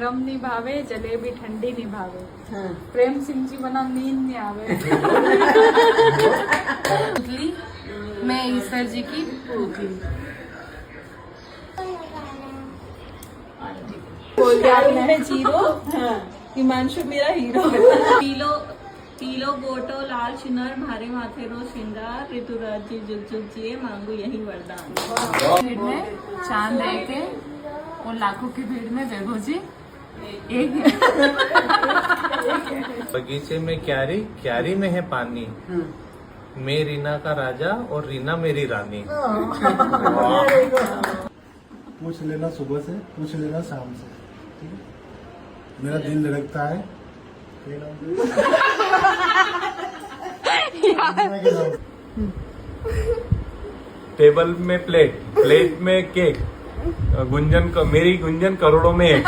गरम नहीं भावे, जलेबी ठंडी नहीं भावे। हाँ। प्रेम सिंह जी बना नींद नहीं आवे। मैं ईश्वर जी की पुतली। बोल दिया आपने जीरो। हिमांशु मेरा हीरो। पीलो पीलो बोटो लाल शिनर भारे माथे रो श्रृंगार ऋतुराज जी जुग जुग जिए मांगू यही वरदान। भीड़ में चांद रह के और लाखों की भीड़ में वैभव जी एक है। बगीचे में क्यारी, क्यारी में है पानी। मैं रीना का राजा और रीना मेरी रानी। पूछ लेना सुबह से, पूछ लेना शाम से, ठीक है? मेरा दिल धड़कता है। टेबल में प्लेट, प्लेट में केक, मेरी गुंजन करोड़ों में एक।